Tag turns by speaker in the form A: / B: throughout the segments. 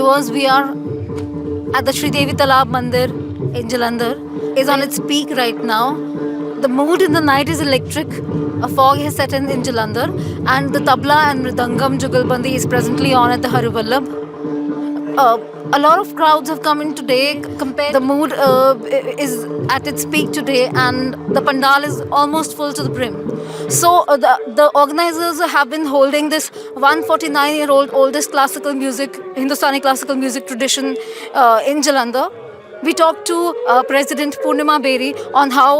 A: viewers, we are at the Sri Devi Talab Mandir in Jalandhar. Is on its peak right now. The mood in the night is electric. A fog has set in Jalandhar, and the tabla and mridangam jugalbandi is presently on at the Harivallabh. uh, a lot of crowds have come in today. Compared, the mood is at its peak today, and the pandal is almost full to the brim. So the organizers have been holding this 149-year-old oldest classical music, Hindustani classical music tradition in Jalandhar. We talked to President Purnima Beri on how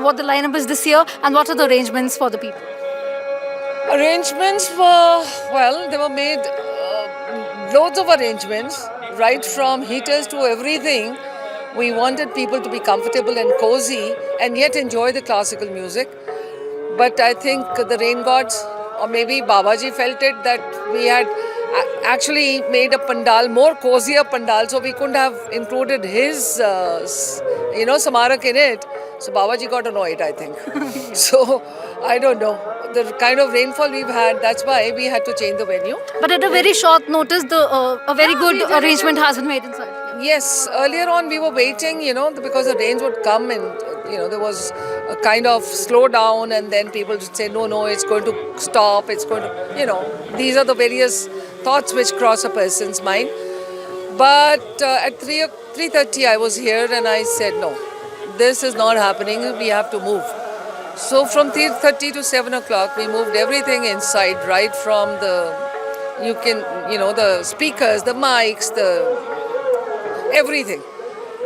A: what the lineup is this year and what are the arrangements for the people.
B: Arrangements were, well, they were made loads of arrangements, right from heaters to everything. We wanted people to be comfortable and cozy and yet enjoy the classical music. But I think the rain gods, or maybe Babaji felt it, that we had actually made a pandal, more cozier pandal, so we couldn't have included his, samarak in it. So Babaji got annoyed, I think. So, I don't know. The kind of rainfall we've had, that's why we had to change the venue.
A: But at a very short notice, a very good arrangement has been made inside.
B: Yes, earlier on we were waiting, because the rains would come and, there was a kind of slowdown and then people would say, no, it's going to stop, it's going to, these are the various thoughts which cross a person's mind. But at 3:30 I was here and I said, no, this is not happening, we have to move. So from 3:30 to 7 o'clock, we moved everything inside, right from the speakers, the mics, everything.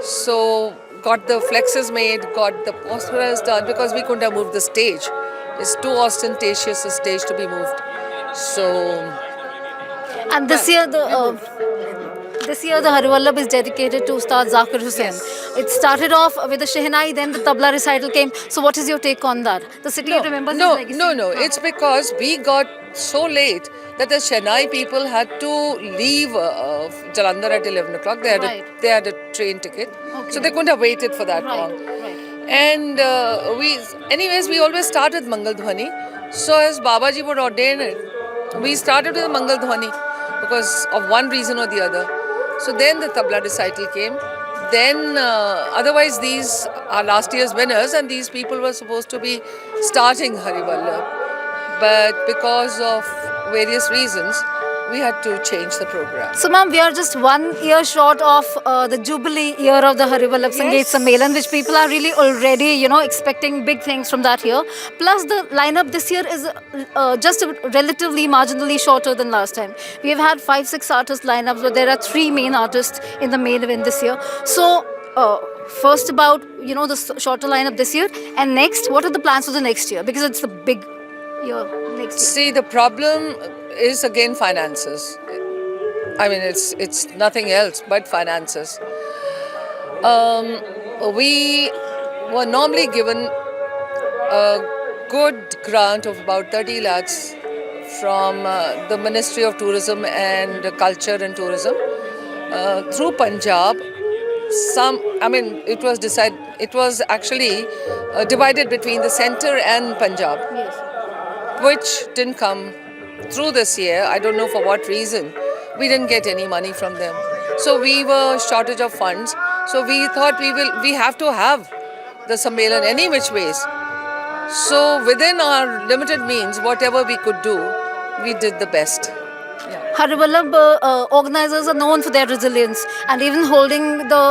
B: So got the flexes made, got the phosphorus done because we couldn't have moved the stage. It's too ostentatious a stage to be moved. So.
A: And this year the Harivallabh is dedicated to Ustad Zakir Hussain.
B: Yes.
A: It started off with the Shehnai, then the tabla recital came. So what is your take on that? The city remembers his legacy.
B: No. It's because we got so late that the Shehnai people had to leave Jalandhar at 11 o'clock. They had a train ticket. Okay. So they couldn't have waited for that long.
A: Right.
B: And we always start with Mangal Dhwani. So as Babaji would ordain it, we started with Mangal Dhwani because of one reason or the other. So then the tabla recital came. Then otherwise these are last year's winners and these people were supposed to be starting Harivallabh. But because of various reasons, we had to change the program.
A: So ma'am, we are just 1 year short of the Jubilee year of the Harivallabh Sangeet Sammelan, which people are really already, expecting big things from that year. Plus the lineup this year is just relatively marginally shorter than last time. We have had 5-6 artist lineups, but there are 3 main artists in the main event this year. So first about, the shorter lineup this year, and next, what are the plans for the next year? Because it's the big year next year.
B: See, the problem is again finances. I mean, it's nothing else but finances. We were normally given a good grant of about 30 lakhs from the Ministry of Tourism and Culture and Tourism through Punjab. It was actually divided between the center and Punjab, which didn't come through this year. I don't know for what reason. We didn't get any money from them. So we were shortage of funds. So we thought we have to have the Sammelan any which ways. So within our limited means, whatever we could do, we did the best.
A: Harivallabh organizers are known for their resilience and even holding the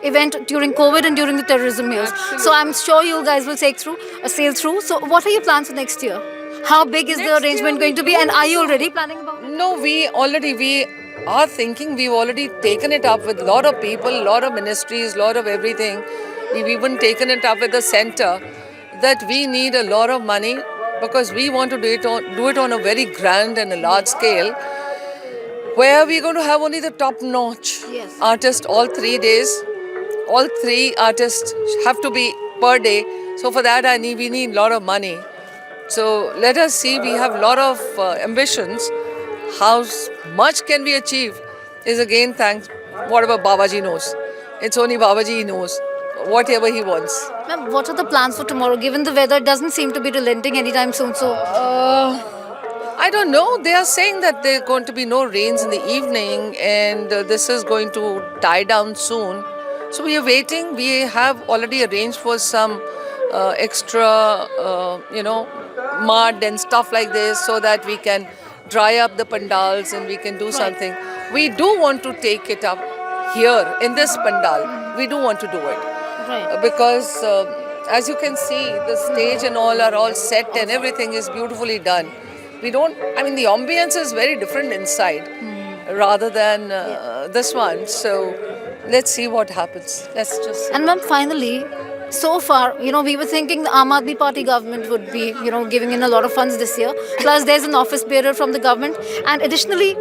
A: event during COVID and during the terrorism years.
B: Absolutely.
A: So I'm sure you guys will sail through. So what are your plans for next year? How big is the arrangement going to be, and are you already planning about it?
B: No, we are thinking. We've already taken it up with a lot of people, a lot of ministries, a lot of everything. We've even taken it up with the center that we need a lot of money because we want to do it on a very grand and a large scale where we're going to have only the top-notch artists all 3 days. All 3 artists have to be per day. So for that we need a lot of money. So let us see, we have a lot of ambitions. How much can we achieve is again thanks whatever Babaji knows. It's only Babaji knows whatever he wants.
A: Ma'am, what are the plans for tomorrow? Given the weather, it doesn't seem to be relenting anytime soon. So
B: I I don't know. They are saying that there are going to be no rains in the evening and this is going to die down soon. So we are waiting. We have already arranged for some extra, mud and stuff like this so that we can dry up the pandals and we can do something. We do want to take it up here in this pandal. We do want to do it.
A: Right.
B: Because as you can see, the stage and all are all set and everything is beautifully done. The ambience is very different inside rather than this one. So let's see what happens. Let's just see.
A: And ma'am, finally, so far, we were thinking the Aam Aadmi Party government would be, giving in a lot of funds this year. Plus, there's an office bearer from the government. And additionally,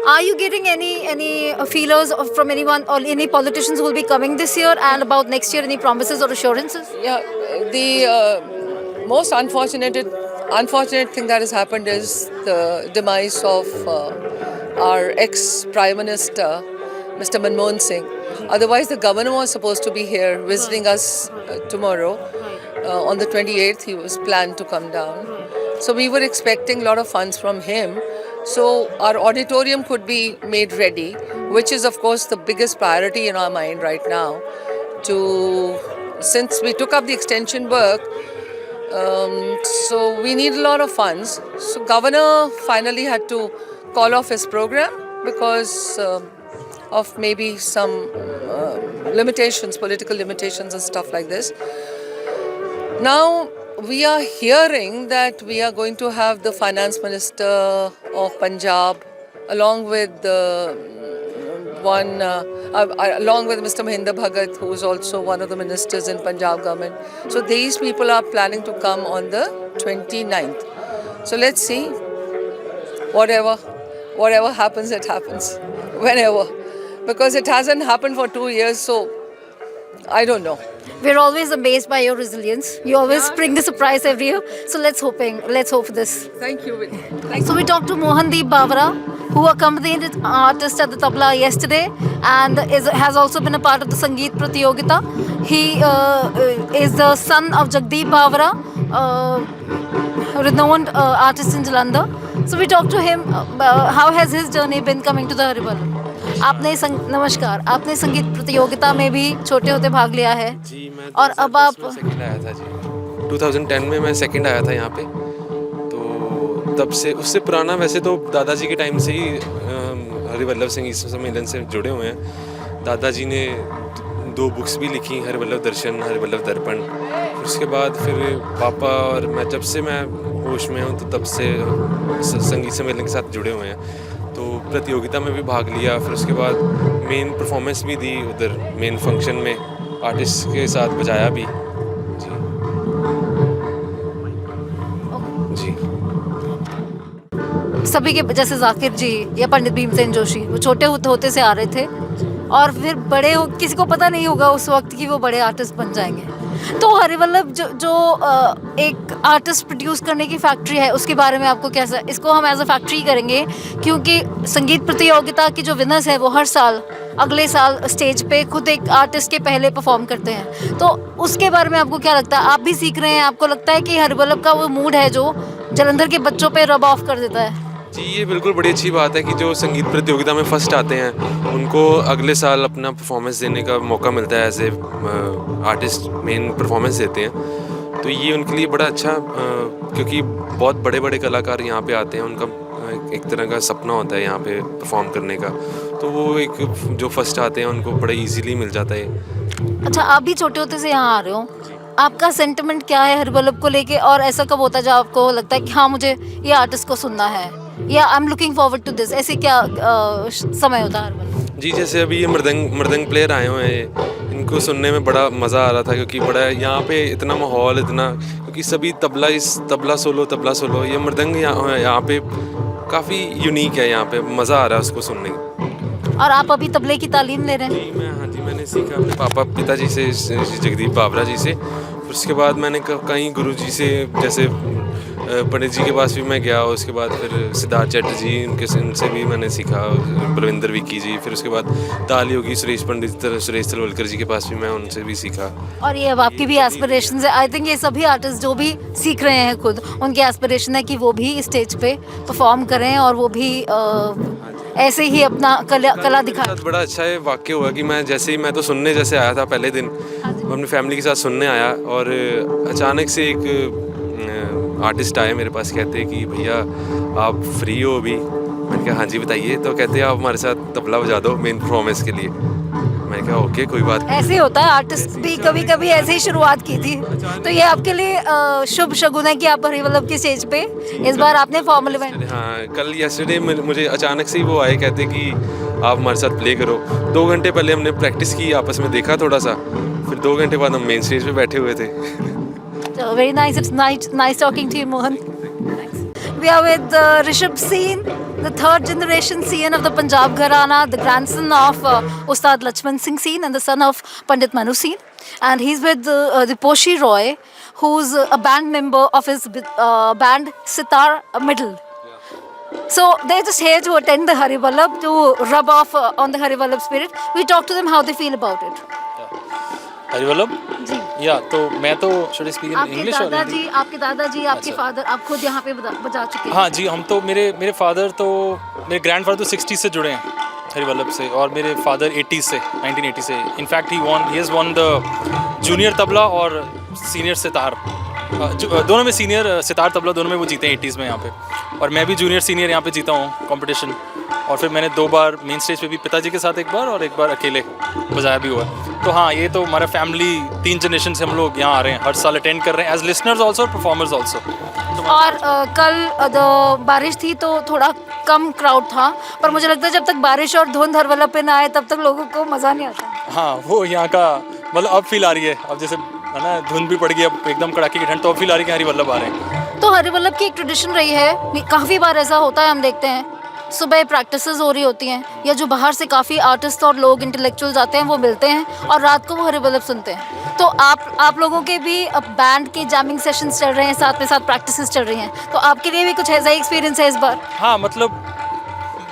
A: are you getting any feelers from anyone or any politicians who will be coming this year, and about next year, any promises or assurances?
B: Yeah, the most unfortunate thing that has happened is the demise of our ex-Prime Minister, Mr. Manmohan Singh. Otherwise, the governor was supposed to be here visiting us tomorrow. On the 28th, he was planned to come down. So we were expecting a lot of funds from him. So our auditorium could be made ready, which is of course the biggest priority in our mind right now. Since we took up the extension work, so we need a lot of funds. So governor finally had to call off his program because of maybe some limitations, political limitations and stuff like this. Now we are hearing that we are going to have the finance minister of Punjab along with along with Mr. Mahinder Bhagat, who is also one of the ministers in Punjab government. So these people are planning to come on the 29th. So let's see. Whatever happens, it happens. Whenever. Because it hasn't happened for 2 years, so I don't know.
A: We're always amazed by your resilience. You always bring the surprise every year. So let's hope for this.
B: Thank you.
A: So we talked to Mohandeep Bawra, who accompanied an artist at the tabla yesterday and has also been a part of the Sangeet Pratiyogita. He is the son of Jagdeep Bawra, renowned artist in Jalandhar. So we talked to him. How has his journey been coming to the Harival? नमस्कार, आपने संगीत प्रतियोगिता में भी छोटे होते भाग लिया है
C: जी। मैं
A: और अब आप
C: सेकंड आया था जी। 2010 में मैं सेकंड आया था यहाँ पे। तो तब से उससे पुराना वैसे तो दादाजी के टाइम से ही हरिवल्लभ सिंह ईश्वर सम्मेलन से जुड़े हुए हैं। दादाजी ने 2 बुक्स भी लिखी, हरिवल्लभ दर्शन, हरिवल्लभ दर्पण। उसके बाद फिर पापा और मैं, जब से मैं होश में हूँ तो तब से संगीत सम्मेलन के साथ जुड़े हुए हैं। तो प्रतियोगिता में भी भाग लिया, फिर उसके बाद मेन परफॉर्मेंस भी दी उधर मेन फंक्शन में, आर्टिस्ट के साथ बजाया भी जी। जी
A: सभी के जैसे जाकिर जी या पंडित भीमसेन जोशी, वो छोटे होते से आ रहे थे और फिर बड़े हो, किसी को पता नहीं होगा उस वक्त कि वो बड़े आर्टिस्ट बन जाएंगे। तो हरिवल्लभ जो एक आर्टिस्ट प्रोड्यूस करने की फैक्ट्री है, उसके बारे में आपको कैसा, इसको हम एज अ फैक्ट्री करेंगे क्योंकि संगीत प्रतियोगिता की जो विनर्स है वो हर साल अगले साल स्टेज पे खुद एक आर्टिस्ट के पहले परफॉर्म करते हैं। तो उसके बारे में आपको क्या लगता है? आप भी सीख रहे हैं, आपको लगता है कि हरिवल्लभ का वो मूड है जो जलंधर के बच्चों पे रब ऑफ कर देता है?
C: जी, ये बिल्कुल बड़ी अच्छी बात है कि जो संगीत प्रतियोगिता में फर्स्ट आते हैं उनको अगले साल अपना परफॉर्मेंस देने का मौका मिलता है, as a artist main performance देते हैं। तो ये उनके लिए बड़ा अच्छा, क्योंकि बहुत बड़े बड़े कलाकार यहाँ पे आते हैं, उनका एक तरह का सपना होता है यहाँ पे परफॉर्म करने का। तो वो एक जो फर्स्ट आते हैं उनको बड़ा इजीली मिल जाता है।
A: अच्छा, आप भी छोटे होते से यहाँ आ रहे हो, आपका सेंटिमेंट क्या है हरिवल्लभ को लेके, और ऐसा कब होता है जब आपको लगता है कि हाँ मुझे ये आर्टिस्ट को सुनना है या I am looking forward to this, ऐसे क्या समय होता है हरिवल्लभ?
C: जी, जैसे अभी ये मृदंग प्लेयर आए हुए हैं, इनको सुनने में बड़ा मज़ा आ रहा था क्योंकि बड़ा यहाँ पे इतना माहौल, इतना, क्योंकि सभी तबला सोलो, ये मृदंग यहाँ पे काफ़ी यूनिक है, यहाँ पे मज़ा आ रहा है उसको सुनने में।
A: और आप अभी तबले की तालीम ले रहे हैं?
C: जी, मैंने सीखा अपने पिताजी से, जगदीप बावरा जी से। फिर उसके बाद मैंने कहीं गुरुजी से, जैसे पंडित जी के पास भी मैं गया, उसके बाद फिर सिद्धार्थ चैटर्जी उनसे भी मैंने सीखा, बलविंदर विक्की जी, फिर उसके बाद ताल योगी सुरेश तलवलकर जी के पास भी मैं उनसे भी सीखा।
A: और ये अब आपकी भी एस्पिरेशंस है। आई थिंक ये सभी आर्टिस्ट जो भी सीख रहे हैं खुद, उनकी एस्पिरेशन है कि वो भी स्टेज पे परफॉर्म करें और वो भी ऐसे ही अपना कला दिखाएं।
C: मेरे साथ बड़ा अच्छा है वाक्य हुआ कि मैं तो सुनने जैसे आया था पहले दिन, मैं अपनी फैमिली के साथ सुनने आया और अचानक से एक आर्टिस्ट आए मेरे पास, कहते कि भैया आप फ्री हो अभी? मैंने कहा हाँ जी बताइए। तो कहते आप हमारे साथ तबला बजा दो मेन परफॉर्मेंस के लिए। मैंने कहा ओके कोई बात नहीं।
A: ऐसे होता है, आर्टिस्ट भी कभी कभी ऐसे ही शुरुआत की थी। तो ये आपके लिए शुभ शगुन है कि आप हरिवल्लभ की स्टेज पे इस बार आपने फॉर्मल इवेंट।
C: हाँ, कल यस्टरडे मुझे अचानक से ही वो आए, कहते कि आप हमारे साथ प्ले करो। 2 घंटे पहले हमने प्रैक्टिस की, आपस में देखा थोड़ा सा, फिर 2 घंटे बाद हम मेन स्टेज पे बैठे हुए थे।
A: So very nice. It's nice talking to you, Mohan. Thanks. We are with Rishabh Seen, the third generation Seen of the Punjab Gharana, the grandson of Ustad Lachman Singh Seen and the son of Pandit Manu Seen. And he's with the Poshi Roy, who's a band member of his band Sitar Middle. So they're just here to attend the Harivallabh, to rub off on the Harivallabh spirit. We talk to them how they feel about it.
D: Harivallabh
A: जी।
D: या तो मैं तो should speak in English और हिंदी?
A: आपके दादाजी, आपके father, आप खुद यहाँ पे बजा चुके हैं।
D: हाँ जी, हम तो मेरे फादर तो मेरे ग्रैंडफादर तो 60 से जुड़े हैं हरिवल्लभ से, और मेरे फादर 80 से 1980 से। In fact he has won the junior tabla और सीनियर सितार, दोनों में सीनियर सितार तबला दोनों में वो जीते हैं 80s में यहाँ पे, और मैं भी जूनियर सीनियर यहाँ पे जीता हूँ कंपटीशन। और फिर मैंने 2 बार मेन स्टेज पे भी पिताजी के साथ एक बार और एक बार अकेले बजाया भी हुआ। तो हाँ, ये तो हमारा फैमिली 3 जनरेशन से हम लोग यहाँ आ रहे हैं, हर साल अटेंड कर रहे हैं एज लिसनर्स ऑल्सो और परफॉर्मर्स ऑल्सो।
A: और कल बारिश थी तो थोड़ा कम क्राउड था, पर मुझे लगता है जब तक बारिश और धुंध हरिवल्लभ पे ना आए तब तक लोगों को मज़ा नहीं आता।
D: हाँ, वो यहाँ का मतलब अब फील आ रही है, अब जैसे है ना धुंध भी पड़ गई, अब एकदम कड़ाके की ठंड, तो अब फील आ रही है कि हरिवल्लभ आ रहे हैं।
A: तो हरिवल्लभ की एक ट्रेडिशन रही है, काफ़ी बार ऐसा होता है, हम देखते हैं सुबह प्रैक्टिसेस हो रही होती हैं, या जो बाहर से काफ़ी आर्टिस्ट और लोग इंटेलेक्चुअल्स आते हैं वो मिलते हैं और रात को वो हरिवल्लभ सुनते हैं। तो आप लोगों के भी अब बैंड के जैमिंग सेशंस चल रहे हैं, साथ में साथ प्रैक्टिसेस चल रही हैं, तो आपके लिए भी कुछ ऐसा ही एक्सपीरियंस है इस बार?
D: हाँ, मतलब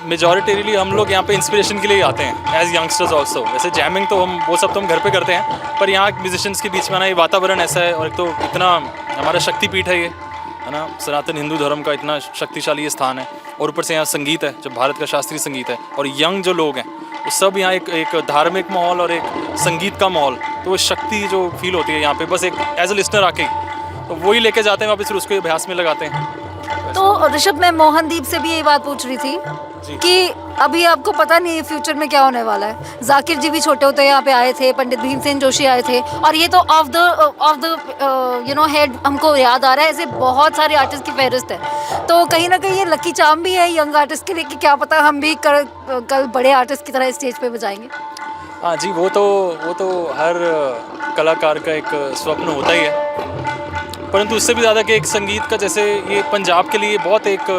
D: मेजॉरिटेरली हम लोग यहाँ पे इंस्पिरेशन के लिए आते हैं एज यंगस्टर्स ऑल्सो। वैसे जैमिंग तो हम वो सब तो हम घर पे करते हैं, पर यहाँ म्यूजिशियंस के बीच में ना ये वातावरण ऐसा है, और एक तो इतना हमारा शक्तिपीठ है ये, है ना, सनातन हिंदू धर्म का इतना शक्तिशाली ये स्थान है, और ऊपर से यहाँ संगीत है जो भारत का शास्त्रीय संगीत है, और यंग जो लोग हैं वो सब यहाँ एक धार्मिक माहौल और एक संगीत का माहौल, तो वो शक्ति जो फील होती है यहाँ पे बस एक एज ए लिसनर आके तो वही लेके जाते हैं वापस, फिर उसको अभ्यास में लगाते हैं।
A: तो ऋषभ, मैं मोहनदीप से भी यही बात पूछ रही थी कि अभी आपको पता नहीं फ्यूचर में क्या होने वाला है। जाकिर जी भी छोटे होते यहाँ पे आए थे, पंडित भीमसेन जोशी आए थे, और ये तो ऑफ द हेड हमको याद आ रहा है, ऐसे बहुत सारे आर्टिस्ट की फहरिस्त है। तो कहीं ना कहीं ये लकी चार्म भी है यंग आर्टिस्ट के लिए कि क्या पता हम भी कल बड़े आर्टिस्ट की तरह स्टेज पे बजाएंगे।
D: हाँ जी, वो तो हर कलाकार का एक स्वप्न होता ही है, परंतु उससे भी ज़्यादा कि एक संगीत का, जैसे ये पंजाब के लिए बहुत एक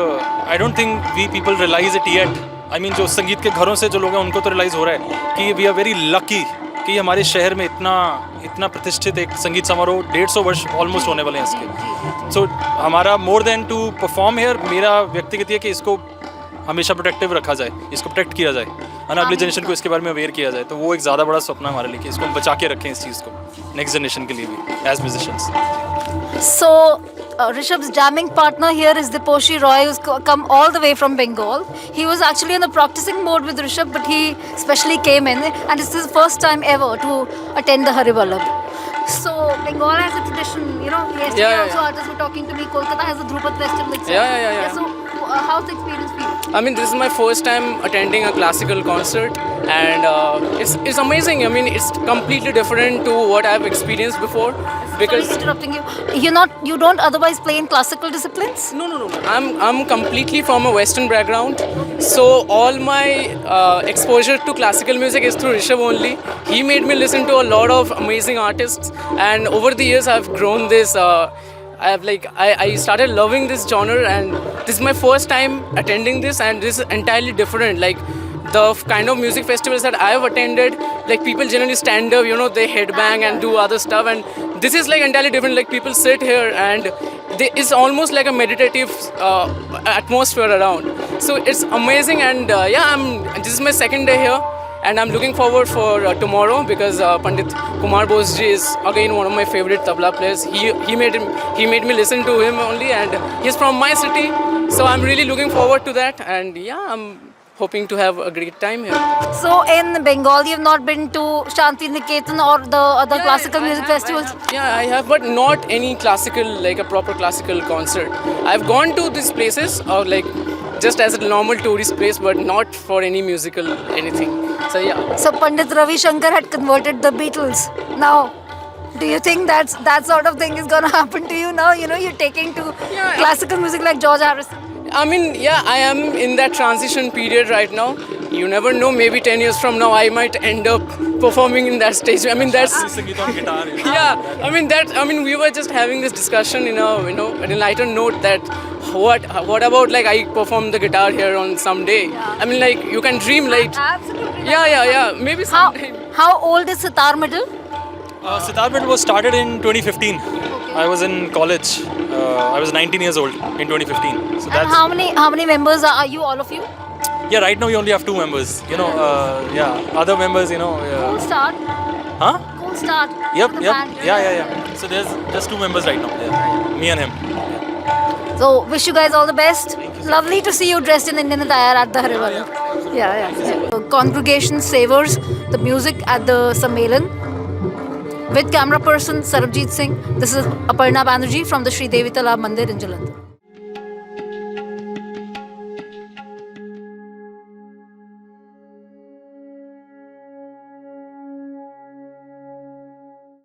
D: I don't think we people realise it yet. I mean जो संगीत के घरों से जो लोग हैं उनको तो रियलाइज़ हो रहा है कि वी आर वेरी लकी कि हमारे शहर में इतना प्रतिष्ठित एक संगीत समारोह 150 वर्ष ऑलमोस्ट होने वाले हैं इसके। सो हमारा more than to perform here, मेरा व्यक्तिगत है कि इसको हमेशा प्रोटेक्टिव रखा जाए, इसको प्रोटेक्ट किया जाए, है ना, अगली जनरेशन को इसके बारे में अवेयर किया जाए। तो वो एक ज़्यादा बड़ा सपना हमारे लिए कि इसको हम बचा के रखें इस चीज़ को नेक्स्ट जनरेशन के लिए भी as musicians.
A: So, Rishabh's jamming partner here is the Poshi Roy, who's come all the way from Bengal. He was actually in the practicing mode with Rishabh, but he specially came in, and it's his first time ever to attend the Harivallabh. So, Bengal has a tradition, you know. Yesterday also artists were talking to me. Kolkata has a Dhrupad festival itself.
E: Yeah.
A: So, how's the experience for you?
E: I mean, this is my first time attending a classical concert, and it's amazing. I mean, it's completely different to what I've experienced before. Because
A: Sorry for interrupting you. You don't otherwise play in classical disciplines?
E: no. I'm completely from a Western background, so all my exposure to classical music is through Rishabh only. He made me listen to a lot of amazing artists, and over the years I've grown this. I started loving this genre, and this is my first time attending this, and this is entirely different. Like the kind of music festivals that I have attended, like people generally stand up, you know, they headbang and do other stuff, and this is like entirely different. Like people sit here and it's almost like a meditative atmosphere around. So it's amazing, and this is my second day here, and I'm looking forward for tomorrow because Pandit Kumar Bose ji is again one of my favorite tabla players. He made me listen to him only, and he's from my city, so I'm really looking forward to that, and I'm hoping to have a great time here.
A: So in Bengal, you've not been to Shanti Niketan or the other classical music festivals?
E: I have, but not any classical, like a proper classical concert. I've gone to these places, like just as a normal tourist place, but not for any musical anything. So yeah.
A: So Pandit Ravi Shankar had converted the Beatles. Now, do you think that sort of thing is gonna happen to you now? You know, you're taking to classical music like George Harrison.
E: I mean, I am in that transition period right now. You never know, maybe 10 years from now I might end up performing in that stage. I mean, that's
D: संगीत on guitar.
E: I mean we were just having this discussion in a lighter note that what about like I perform the guitar here on some day. I mean, like, you can dream, like,
A: Absolutely.
E: maybe
A: How,
E: someday.
A: how old is Sitar Middle?
D: Sitar Band was started in 2015. I was in college. I was 19 years old in 2015. So
A: And
D: that's
A: how many members are you? All of you?
D: yeah. Right now we only have 2 members. Other members,
A: Cool start.
D: Huh?
A: Cool start.
D: Yep.
A: The band.
D: Yeah. So there's just 2 members right now. Yeah. Me and him.
A: So wish you guys all the best. Lovely to see you dressed in Indian attire at the Harival. Yeah. The congregation savors the music at the Sammelan. With camera person Sarabjit Singh, this is Aparna Banerjee from the Sri Devi Talab Mandir in Jalandhar.